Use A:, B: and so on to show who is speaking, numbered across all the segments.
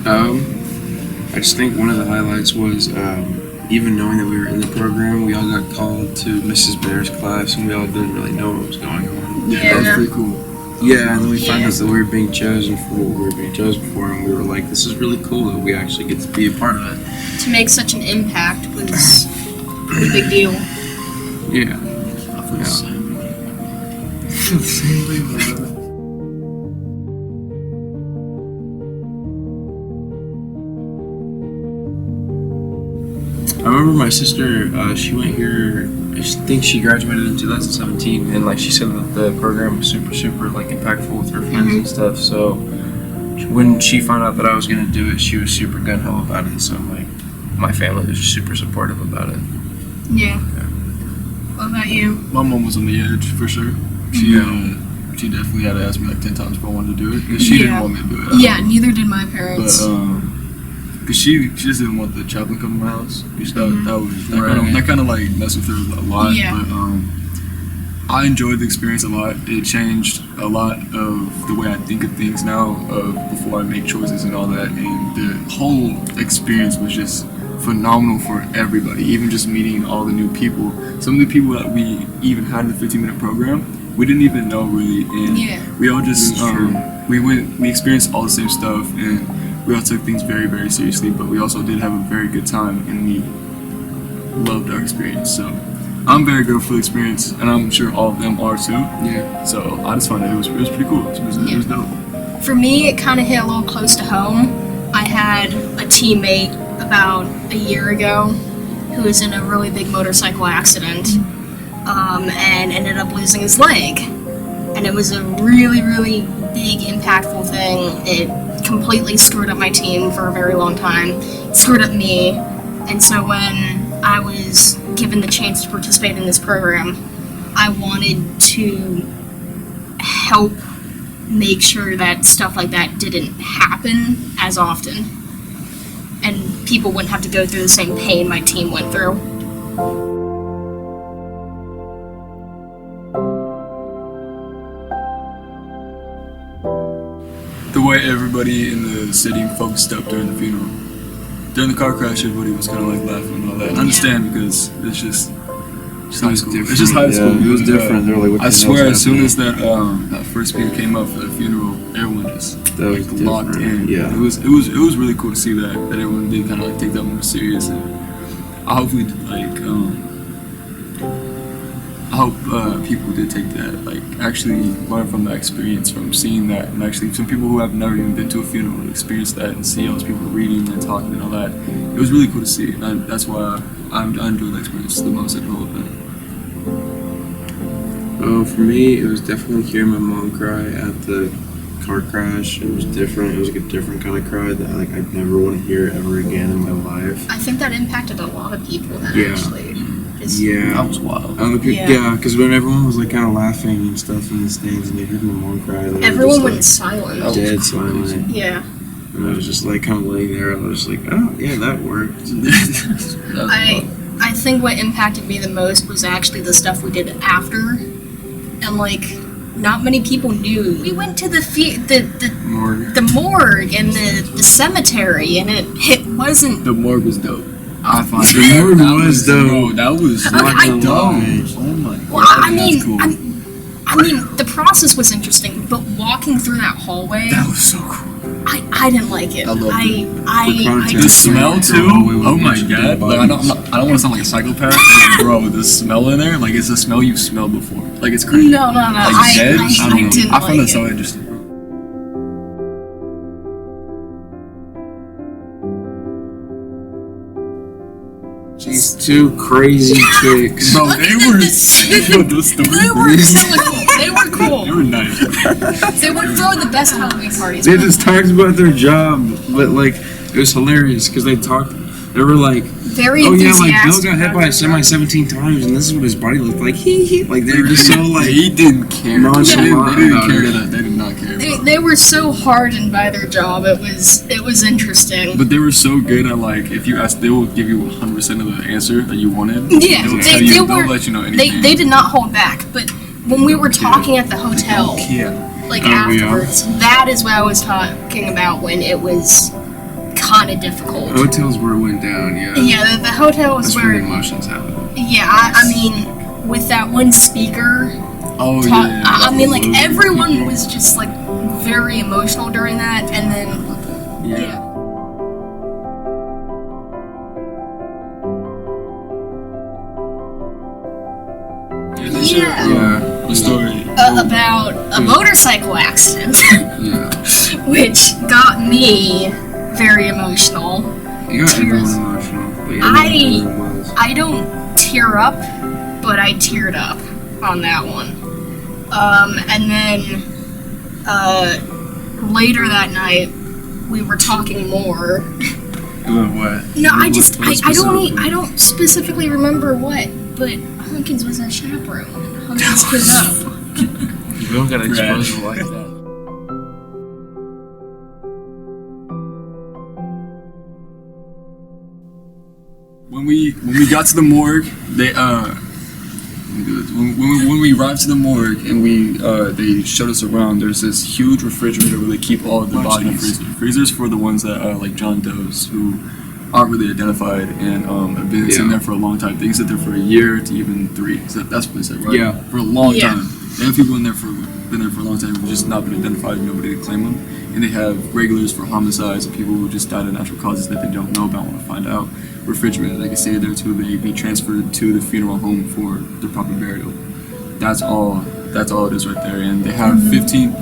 A: I just think one of the highlights was even knowing that we were in the program, we all got called to Mrs. Bear's class, and we all didn't really know what was going on.
B: Yeah, that was pretty cool.
A: Yeah, and then we found out that we were being chosen for what we were being chosen for, and we were like, this is really cool that we actually get to be a part of it.
C: To make such an impact was a big deal.
A: Yeah.
B: I feel the same. I feel the same way, my brother.
A: I remember my sister, she went here, I think she graduated in 2017, and like she said that the program was super like impactful with her friends and stuff, so when she found out that I was going to do it, she was super gung-ho about it, so like my family was just super supportive about it.
C: Yeah. What about you?
B: My mom was on the edge, for sure. She definitely had to ask me like 10 times if I wanted to do it, because she didn't want me to do it.
C: Yeah, neither did my parents.
B: But, because she just didn't want the chaplain coming to my house. That kind of like messed with her a lot.
C: Yeah.
B: But I enjoyed the experience a lot. It changed a lot of the way I think of things now, before I make choices and all that. And the whole experience was just phenomenal for everybody. Even just meeting all the new people. Some of the people that we even had in the 15-minute program, we didn't even know really. And we all just we experienced all the same stuff, and we all took things very, very seriously, but we also did have a very good time, and we loved our experience. So I'm very grateful for the experience, and I'm sure all of them are too.
A: Yeah.
B: So I just found that it was pretty cool. It was dope.
C: For me, it kind of hit a little close to home. I had a teammate about a year ago who was in a really big motorcycle accident and ended up losing his leg. And it was a really, really big, impactful thing. It completely screwed up my team for a very long time. It screwed up me. And so when I was given the chance to participate in this program, I wanted to help make sure that stuff like that didn't happen as often, and people wouldn't have to go through the same pain my team went through.
B: The way everybody in the city focused up during the funeral. During the car crash, everybody was kind of like laughing and all that. I understand, because it's just high school. It's just high school.
A: It was different. They were like, what
B: I swear, as soon as that first speaker came up for the funeral, everyone just locked in.
A: Yeah.
B: It was really cool to see that everyone did kind of like take that more serious. And I hopefully I hope people did take that, like actually learn from that experience, from seeing that, and actually some people who have never even been to a funeral experience that and see all those people reading and talking and all that. It was really cool to see, and that's why I enjoyed the experience the most at the whole event.
A: For me, it was definitely hearing my mom cry at the car crash. It was different. It was like a different kind of cry that like I'd never want to hear ever again in my life.
C: I think that impacted a lot of people. Actually.
A: That
B: was wild.
A: Because when everyone was like kind of laughing and stuff in the stands, and they heard my mom cry, like,
C: everyone went silent.
A: Dead silent.
C: Yeah.
A: And I was just like kind of laying there. I was just like, oh yeah, that worked.
C: I think what impacted me the most was actually the stuff we did after, and like not many people knew. We went to the morgue and the cemetery, and it wasn't.
B: The morgue was dope.
A: I thought the morgue was dope.
B: Bro, that was dope. Oh my god.
C: Well, I mean, cool. I mean, the process was interesting, but walking through that hallway,
B: that was so cool.
C: I didn't like it.
B: I loved it.
C: I
B: the smell too. Oh my god! Like I don't want to sound like a psychopath, but bro, the smell in there, like it's a smell you've smelled before. Like it's crazy.
C: No.
B: Like
C: I didn't.
B: I found that so interesting.
A: These two crazy chicks.
B: Bro, they were so
C: They were cool.
B: They were nice.
C: They were throwing the best Halloween parties.
A: They just talked about their job, but like it was hilarious because they talked. They were like,
C: very
A: oh yeah,
C: enthusiastic.
A: like Bill got hit by a semi 17 times, and this is what his body looked like. Like they were just so like
B: he didn't care.
A: Nonchalant.
B: They didn't care that. They did not care.
C: They were so hardened by their job. It was interesting.
B: But they were so good at like if you asked, they will give you 100% of the answer that you wanted.
C: Yeah,
B: they'll let you know anything.
C: They did not hold back. But when we were talking at the hotel, like afterwards, that is what I was talking about when it was kind of difficult.
A: Hotels where it went down, yeah.
C: Yeah, the hotel was
A: That's
C: where.
A: where the emotions happen.
C: Yeah, I mean, with that one speaker.
B: Oh yeah.
C: I mean, like everyone was just like very emotional during that, and then yeah.
B: Yeah. The story.
C: About a motorcycle accident,
A: Yeah.
C: which got me very emotional.
A: You got everyone emotional. Like, everyone was.
C: I don't tear up, but I teared up on that one. And then later that night, we were talking more.
A: What?
C: No,
A: What
C: I
A: specifically?
C: don't specifically remember what, but Hunkins was a chaperone. Hunkins put it up.
A: You don't gotta expose it like that.
B: When we got to the morgue, they when we arrived to the morgue and they showed us around, there's this huge refrigerator where they keep all of the bodies. Freezers for the ones that are like John Doe's who aren't really identified and have been sitting there for a long time. They can sit there for a year to even 3. That's what they said, right?
A: Yeah.
B: For a long
C: Yeah.
B: time. They have people been there for a long time who've just not been identified, nobody to claim them. And they have regulars for homicides and people who just died of natural causes that they don't know about, want to find out. Refrigerated, they can stay there till they be transferred to the funeral home for their proper burial. That's all it is right there. And they have 15.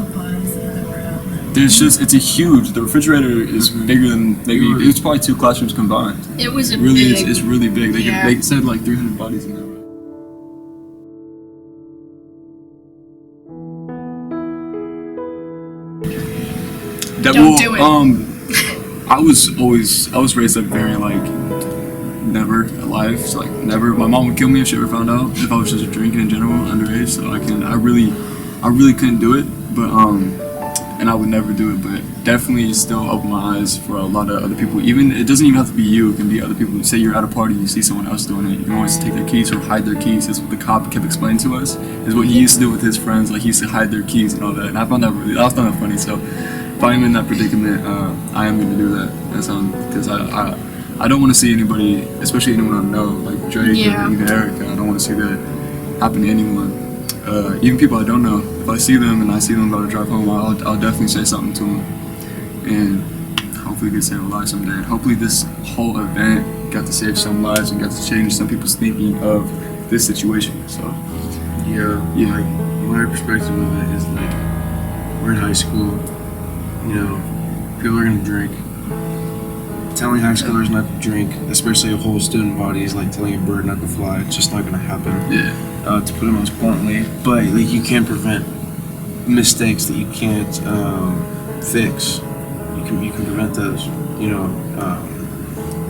B: It's a huge. The refrigerator is bigger than maybe. It's probably 2 classrooms combined.
C: It was a
B: Really,
C: big.
B: it's really big.
C: Yeah.
B: They said like 300 bodies in there.
C: Don't do it.
B: I was raised up very like never alive. So like never. My mom would kill me if she ever found out if I was just drinking in general underage. So I really couldn't do it. But and I would never do it. But definitely still opened my eyes for a lot of other people. Even it doesn't even have to be you. It can be other people. Say you're at a party, you see someone else doing it. You can always take their keys or hide their keys. That's what the cop kept explaining to us. Is what he used to do with his friends. Like he used to hide their keys and all that. And I found that funny. So if I'm in that predicament, I am going to do that. That's because I don't want to see anybody, especially anyone I know, like Drake or even Erica. I don't want to see that happen to anyone. Even people I don't know. If I see them and I see them about to drive home, I'll definitely say something to them, and hopefully get save a life someday. And hopefully this whole event got to save some lives and got to change some people's thinking of this situation. So
A: Yeah. Like, my perspective of it is like, we're in high school, you know, people are gonna drink. Telling high schoolers not to drink, especially a whole student body, is like telling a bird not to fly. It's just not gonna happen.
B: yeah,
A: To put it most bluntly, but like you can't prevent mistakes that you can't fix. You can prevent those, you know,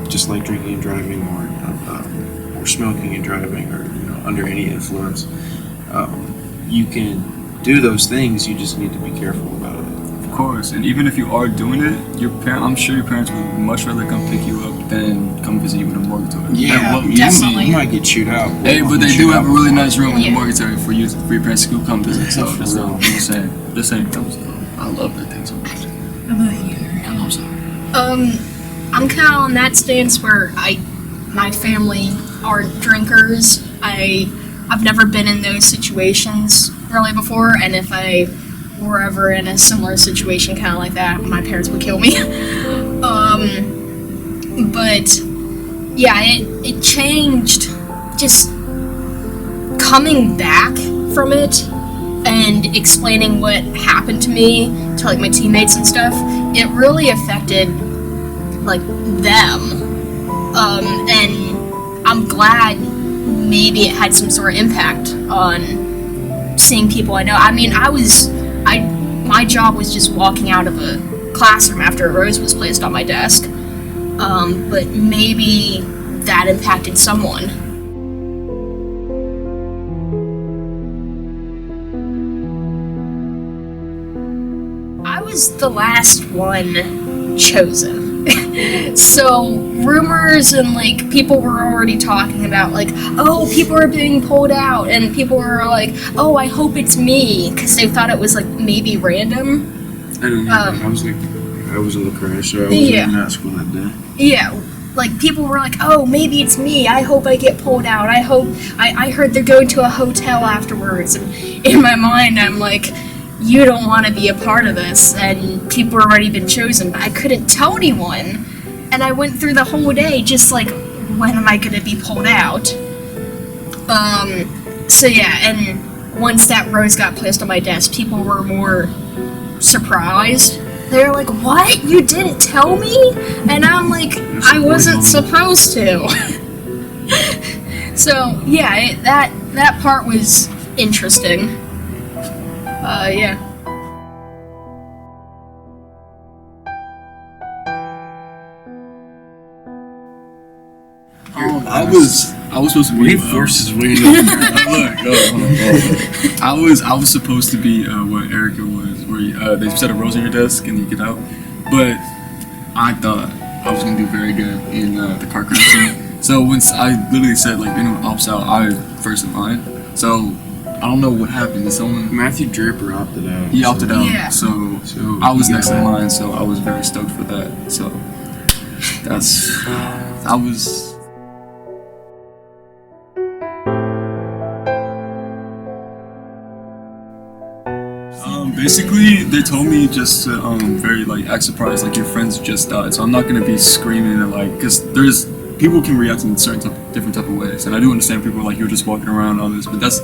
A: just like drinking and driving, or smoking and driving, or under any influence. You can do those things. You just need to be careful about it.
B: of course. And even if you are doing it, I'm sure your parents would much rather come pick you up than come visit you in a mortuary.
C: Definitely.
A: You might get chewed out.
B: Hey, but they do have a really nice room in the
C: Yeah.
B: mortuary for your parents to come visit. So
A: For
B: just
A: real.
B: I'm just saying. I love that thing so much. I'm sorry.
C: I'm kind of on that stance where my family are drinkers. I've never been in those situations really before, and if I were ever in a similar situation kind of like that, my parents would kill me. But yeah, it changed just coming back from it and explaining what happened to me to like my teammates and stuff. It really affected like them, and I'm glad maybe it had some sort of impact on seeing people I know. I mean, my job was just walking out of a classroom after a rose was placed on my desk, but maybe that impacted someone. I was the last one chosen. So rumors and like people were already talking about like, oh, people are being pulled out, and people were like, oh, I hope it's me, because they thought it was like maybe random.
A: I don't know. I was like I was in the crash, so I wasn't even at school that day.
C: Yeah, like people were like, oh, maybe it's me. I hope I get pulled out. I heard they're going to a hotel afterwards. And in my mind, I'm like, you don't want to be a part of this. And people have already been chosen. But I couldn't tell anyone. And I went through the whole day just like, when am I going to be pulled out? So yeah, and once that rose got placed on my desk, people were more surprised. They're like, what? You didn't tell me? And I'm like, I wasn't supposed to. So, yeah, that part was interesting. Yeah.
B: I was supposed to be.
A: He forces way over
B: I was supposed to be what Erica was, where they set a rose on your desk and you get out. But I thought I was gonna do very good in the car crash scene. So once I literally said like anyone opts out, I first in line. So I don't know what happened. Did someone?
A: Matthew Draper opted out.
B: He opted out.
C: Yeah.
B: So I was next in line. So I was very stoked for that. So I was. Basically, they told me just to very like act surprised, like your friends just died. So I'm not gonna be screaming and like, cause there's people can react in different type of ways, and I do understand people are like you're just walking around all this, but that's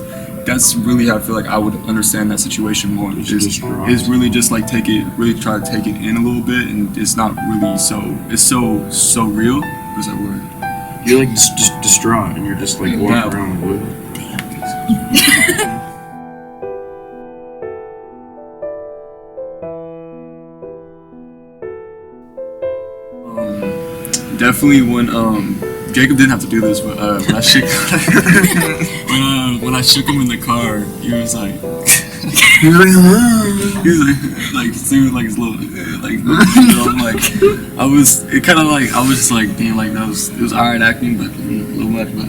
B: really how I feel like I would understand that situation more. Is really just like really try to take it in a little bit, and it's not really so real. What's that word?
A: You're like just distraught, and you're just like walking around the wood.
B: Definitely when Jacob didn't have to do this, but when I shook when I shook him in the car, he was like singing like his little like I'm like I was just like being like it was alright acting, but a little much, but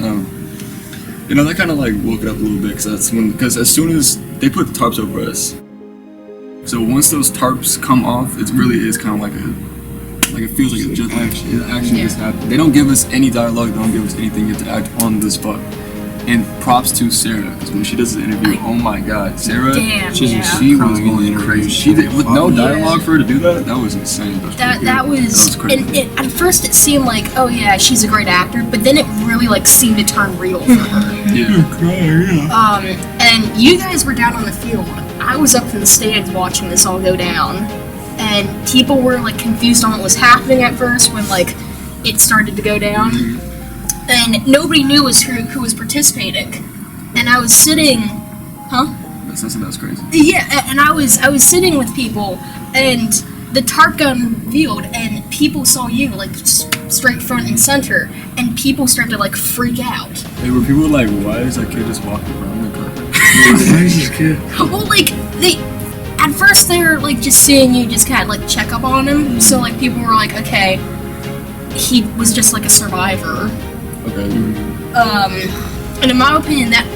B: that kind of like woke it up a little bit, because as soon as they put the tarps over us, so once those tarps come off, it really is kind of like it feels like it actually just happened. They don't give us any dialogue, they don't give us anything, you have to act on the spot. And props to Sarah, because when she does the interview, oh my god, Sarah, she was going crazy. She did, with no dialogue for her to do that, that was insane.
C: That was crazy. And at first it seemed like, oh yeah, she's a great actor, but then it really like seemed to turn real for her. And you guys were down on the field. I was up in the stands watching this all go down. And people were like confused on what was happening at first when like it started to go down, and nobody knew who was participating. And I was sitting,
B: That's crazy.
C: Yeah, and I was sitting with people, and the tarp gun revealed, and people saw you like straight front and center, and people started to like freak out.
B: Hey, were people like, why is that kid just walking around the car?
C: Well, like at first they were like just seeing you just kind of like check up on him, so like people were like, okay, he was just like a survivor.
B: Okay.
C: And in my opinion, that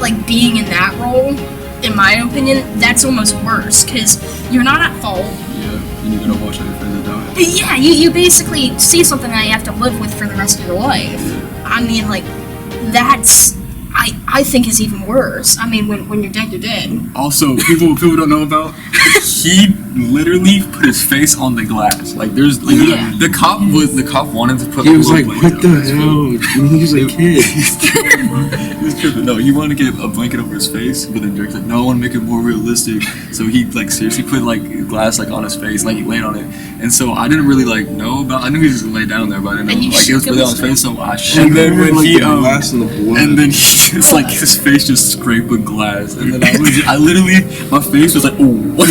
C: like being in that role, in my opinion, that's almost worse, because you're not at fault.
B: Yeah, and you're gonna watch out your friends die.
C: Yeah, you basically see something that you have to live with for the rest of your life.
B: Yeah.
C: I mean, like, that's I think is even worse. I mean, when you're dead, you're dead.
B: Also, people don't know about, he literally put his face on the glass. Like, there's like the cop wanted to put.
A: He was like, what the hell? He was a kid.
B: He was tripping. No, he wanted to get a blanket over his face, but then Drake's like, no, I want to make it more realistic. So he like seriously put like glass like on his face, like he laid on it. And so I didn't really like know about. I knew he was gonna lay down there, but I didn't know like it was really on his face. So I shook him. And then when he and then he just like his face just scraped with glass, and then I literally my face was like, oh, what?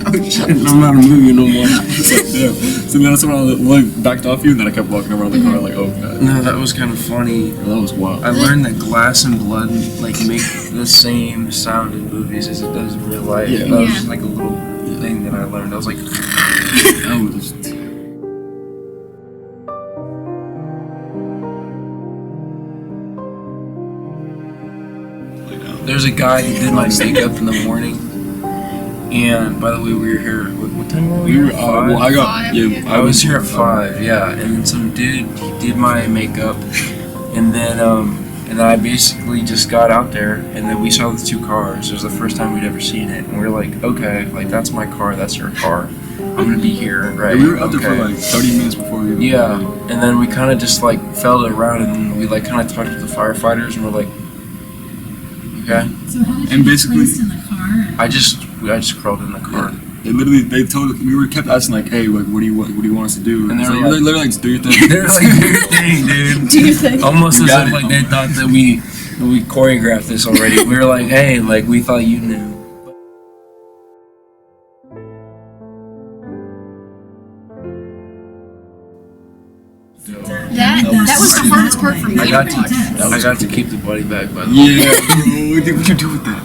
A: I'm not moving no more.
B: So then that's when I like backed off you, and then I kept walking around the car like, oh god.
A: No, that was kind of funny.
B: That was wild.
A: I learned that glass and blood like make the same sound in movies as it does in real life.
B: Yeah.
A: That was just like a little thing that I learned. I was like,
B: that was.
A: There's a guy who did my makeup in the morning, And by the way, we were here. What time were we?
B: We were.
A: Here?
B: Well, I got.
C: Five.
B: Yeah,
A: I was here at 5. Yeah, and then some dude he did my makeup, and then I basically just got out there, and then we saw the 2 cars. It was the first time we'd ever seen it, and we were like, okay, like that's my car, that's your car. I'm gonna be here, right?
B: Yeah, we were out there for like 30 minutes before we.
A: Yeah, and then we kind of just like felt it around, and then we like kind of talked to the firefighters, and we're like, okay.
D: So how did
B: And
D: you get
B: basically-
D: placed in the car?
A: I just crawled in the car.
B: They literally, they told, we were kept asking like, hey, like, what do you want us to do?
A: And they
B: It's
A: were
B: like,
A: like-
B: literally like, just do your thing.
A: They're like, do your thing, dude.
C: Do you think?
A: Almost
B: You
A: as
B: got
A: if
B: it.
A: like they thought that we choreographed this already. We were like, hey, like we thought you knew.
C: That was the hardest part for me.
A: I got
C: to watch.
A: I got to keep the body bag, by the way.
B: Yeah, bro, what did you do with that?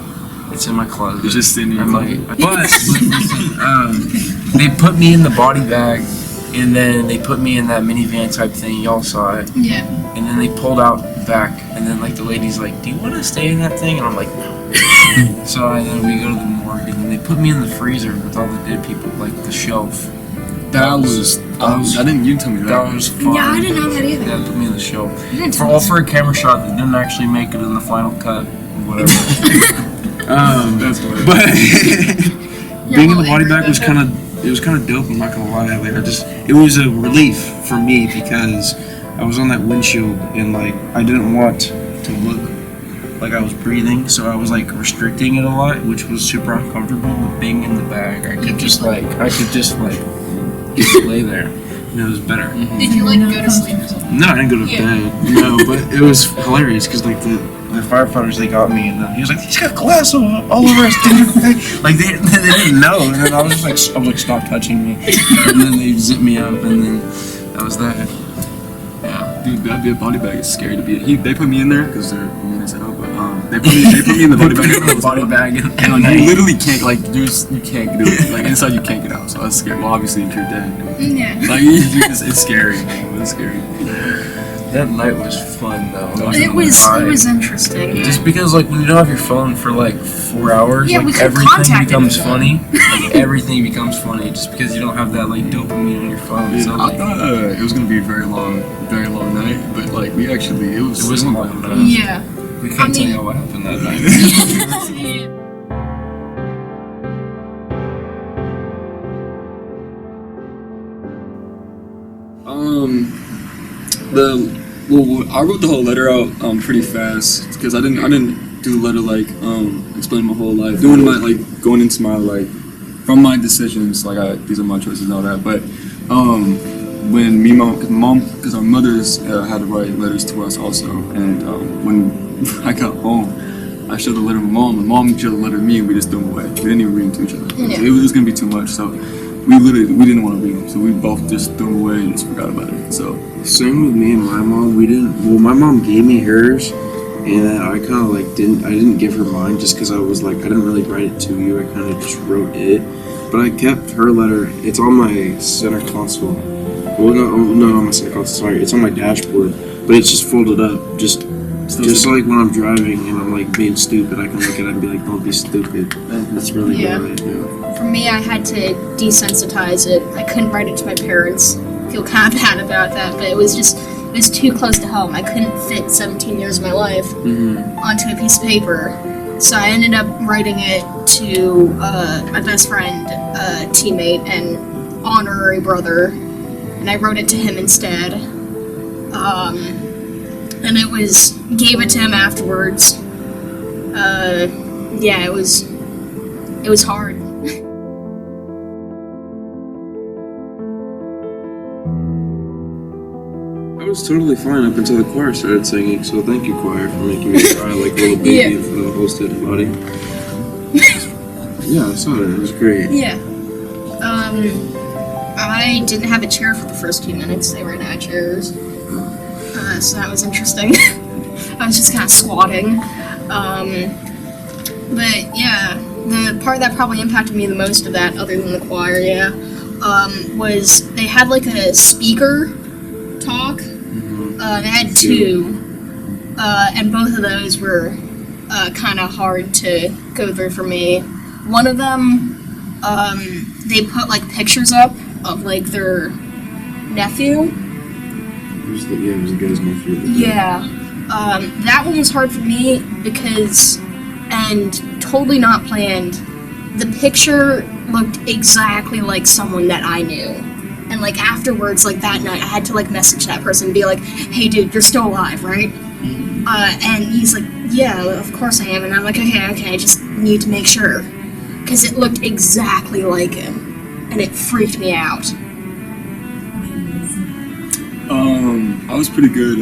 A: It's in my closet.
B: It's just sitting in your
A: I'm like, but listen, they put me in the body bag, and then they put me in that minivan type thing. Y'all saw it.
C: Yeah.
A: And then they pulled out back, and then like the lady's like, "Do you want to stay in that thing?" And I'm like, "No." So then we go to the morgue, and then they put me in the freezer with all the dead people, like the shelf.
B: That was. I didn't. You didn't tell me that.
A: That was fun.
C: Yeah, I didn't know that either.
A: Yeah, they put me in the shelf.
C: You didn't
A: For
C: tell
A: all
C: us.
A: for a camera shot that didn't actually make it in the final cut, whatever.
B: That's what.
A: But being in the
C: well
A: body
C: angry
A: bag was
C: about
A: kind of dope. I'm not gonna lie. Like it was a relief for me because I was on that windshield and like I didn't want to look like I was breathing, so I was like restricting it a lot, which was super uncomfortable. But being in the bag, I could just lay there, and it was better.
C: Did you like go to sleep?
A: No, I didn't go to
C: Yeah.
A: bed. No, but it was hilarious because like the firefighters, they got me, and then he was like, he's got glass all over his thing. Like they didn't know, and then I was like stop touching me, and then they zipped me up, and then that was that. Yeah.
B: Dude, that body bag is scary to be in. They put me in there because they're messed up, but they put me in the body bag.
A: Body bag,
B: And like you literally can't like you can't do it. Like inside you can't get out, so that's scary. Well, obviously if you're dead,
C: Yeah.
B: like it's scary. It's scary.
A: That night was fun though. I'm not
C: It
A: gonna
C: was
A: lie.
C: interesting.
A: Just because like when you don't have your phone for like 4 hours,
C: Yeah, we
A: like
C: couldn't
A: everything
C: contact
A: becomes
C: anyone.
A: funny. Like everything becomes funny just because you don't have that like dopamine on your phone. So
B: I
A: like,
B: thought it was gonna be a very long night, but like we actually it was
A: It wasn't long enough.
C: Yeah.
A: we can't
C: I
A: tell
C: mean-
A: you what happened that night.
B: I wrote the whole letter out pretty fast because I didn't do the letter like explain my whole life, doing my like going into my like from my decisions like these are my choices and all that. But when because our mothers had to write letters to us also, and when I got home, I showed the letter to my mom. My mom showed the letter to me, and we just threw them away. We didn't even read them to each other.
C: Yeah.
B: It was gonna be too much, so we didn't want to read them, so we both just threw them away and just forgot about it. So.
A: Same with me and my mom. We didn't. Well, my mom gave me hers, and I kind of like didn't give her mine just because I was like I didn't really write it to you. I kind of just wrote it, but I kept her letter. It's on my center console. Well, no, not my center console. Sorry, it's on my dashboard, but it's just folded up. Just like when I'm driving and I'm like being stupid, I can look at it and be like, "Don't be stupid." That's really
C: Yeah.
A: what I do.
C: For me, I had to desensitize it. I couldn't write it to my parents. I feel kind of bad about that, but it was too close to home. I couldn't fit 17 years of my life onto a piece of paper. So I ended up writing it to my best friend, teammate, and honorary brother, and I wrote it to him instead. And gave it to him afterwards. Yeah, it was hard.
A: I was totally fine up until the choir started singing, so thank you, choir, for making me cry like a little baby in front of the whole student body. Yeah, I saw it. It was great.
C: Yeah. I didn't have a chair for the first 2 minutes. They ran out of chairs. So that was interesting. I was just kind of squatting. But yeah, the part that probably impacted me the most of that, other than the choir, was they had like a speaker talk. They had 2, and both of those were kind of hard to go through for me. One of them they put like pictures up of like their nephew.
A: It was the guy's nephew.
C: Yeah. That one was hard for me because, and totally not planned, the picture looked exactly like someone that I knew. And like afterwards, like that night, I had to like message that person and be like, hey dude, you're still alive, right? And he's like, yeah, of course I am. And I'm like, okay, I just need to make sure. Because it looked exactly like him. And it freaked me out.
B: I was pretty good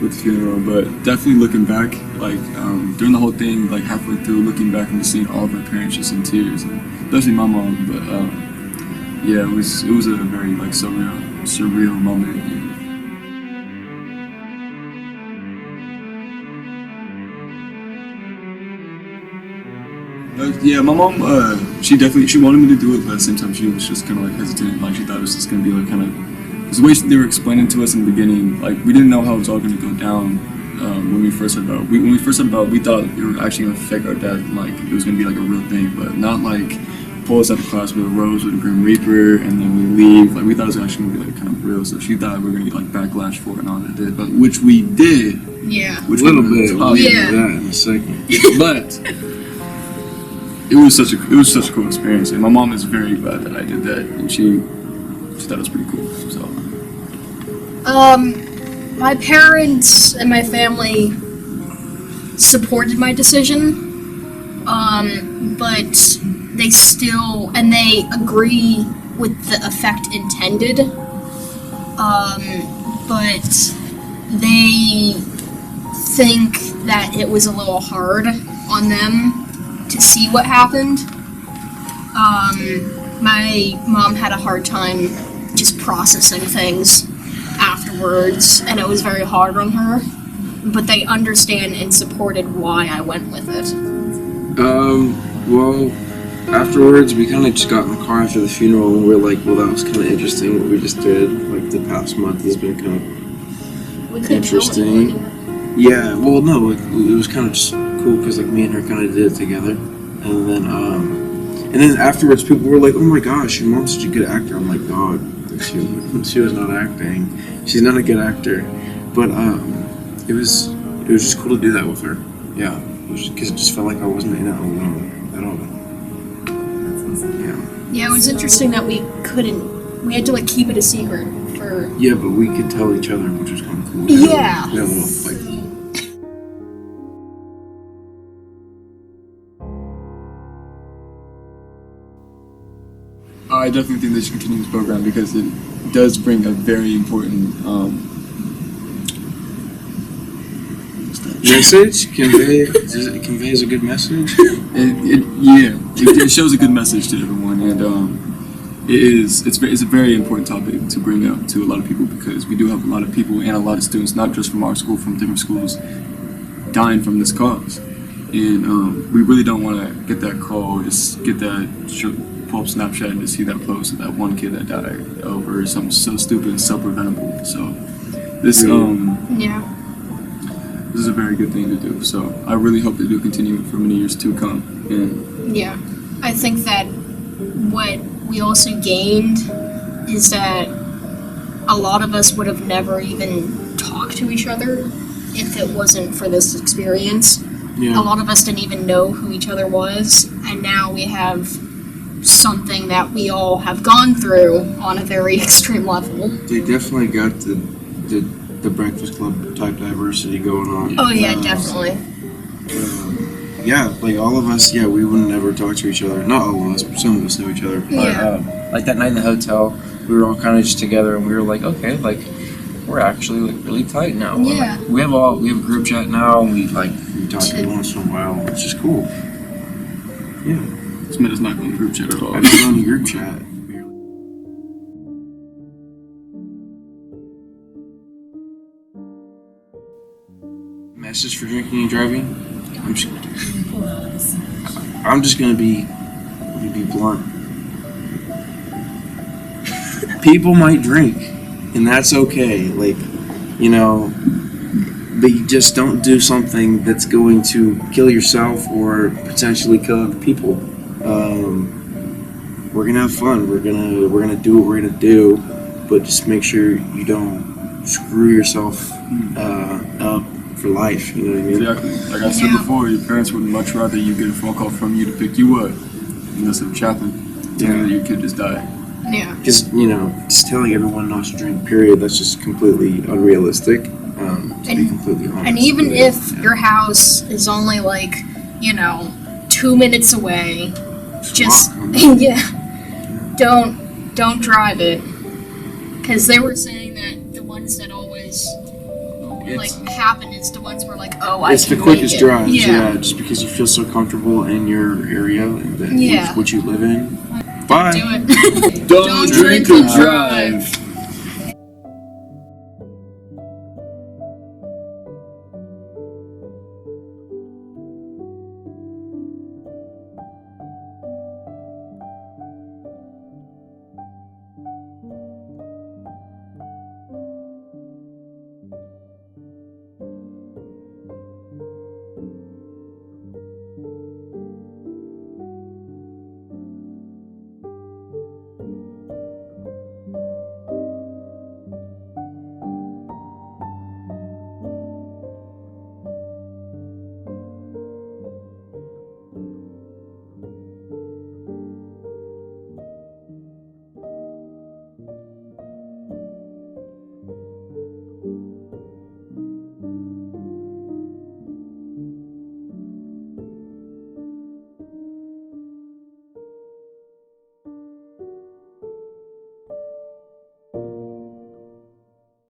B: with the funeral, but definitely looking back, like during the whole thing, like halfway through, looking back and just seeing all of our parents just in tears, and especially my mom. But yeah, it was a very like surreal moment. Yeah, my mom, she wanted me to do it, but at the same time, she was just kind of like hesitant. Like she thought it was just gonna be like kind of. Because the way they were explaining to us in the beginning, like we didn't know how it was all going to go down when we first heard about it. When we first heard about it, we thought they were actually going to fake our death, like it was going to be like a real thing, but not like pull us out of class with a rose with a Grim Reaper and then we leave. Like we thought it was actually going to be like kind of real, so she thought we were going to get like backlash for it and all that did, but which we did.
C: Yeah.
A: Which a little bit. We'll get
C: Yeah.
A: into that in a second.
B: But it was such a cool experience, and my mom is very glad that I did that, and she thought it was pretty cool. So.
C: My parents and my family supported my decision, but they still, and they agree with the effect intended, but they think that it was a little hard on them to see what happened. My mom had a hard time just processing things afterwards, and it was very hard on her, but they understand and supported why I went with it.
A: Well, afterwards, we kind of just got in the car after the funeral, and we were like, well, that was kind of interesting what we just did. Like, the past month has been kind of interesting. Yeah, well, no, it was kind of just cool, because, like, me and her kind of did it together, and then afterwards, people were like, oh my gosh, your mom's such a good actor. I'm like, dog. She was not acting. She's not a good actor, but it was just cool to do that with her. Yeah, because it just felt like I wasn't in it alone at all.
C: Yeah, it was interesting that we had to like keep it a secret for.
A: Yeah, but we could tell each other, which was kind of cool.
C: Yeah.
A: We had a little, like,
B: I definitely think they should continue this program because it does bring a very important
A: message. It conveys a good message.
B: It shows a good message to everyone, and it's a very important topic to bring up to a lot of people because we do have a lot of people and a lot of students, not just from our school, from different schools, dying from this cause, and we really don't want to get that call, just get that. Pull up Snapchat and to see that post of that one kid that died over something so stupid and so preventable. So this is a very good thing to do. So I really hope they do continue for many years to come. And
C: yeah, I think that what we also gained is that a lot of us would have never even talked to each other if it wasn't for this experience.
A: Yeah.
C: A lot of us didn't even know who each other was, and now we have something that we all have gone through on a very extreme level.
A: They definitely got the Breakfast Club type diversity going on.
C: Oh yeah, definitely.
A: Yeah, like all of us, we would never talk to each other. Not all of us, but some of us knew each other. But,
C: Yeah.
A: like that night in the hotel, we were all kind of just together, and we were like, okay, like we're actually like really tight now.
C: Yeah.
A: Like, we have a group chat now, and we talk every once in a while, which is cool. Yeah.
B: this man is not going to group chat at all.
A: I don't know group chat. Message for drinking and driving. I'm just gonna be blunt. People might drink, and that's okay. Like, but you just don't do something that's going to kill yourself or potentially kill other people. we're gonna have fun. We're gonna do what we're gonna do, but just make sure you don't screw yourself up for life. You know what I mean?
B: Exactly. Like I said before, your parents would much rather you get a phone call from you to pick you up than something happen. Telling that your kid just died.
C: Yeah.
A: Just just telling everyone not to drink. Period. That's just completely unrealistic. To be completely honest.
C: And even if your house is only like 2 minutes away, just don't drive it, because they were saying that the ones that always happen is the ones where
A: it's the quickest drive. Yeah, just because you feel so comfortable in your area and what you live in. Bye.
C: Do it.
B: Don't drink and drive.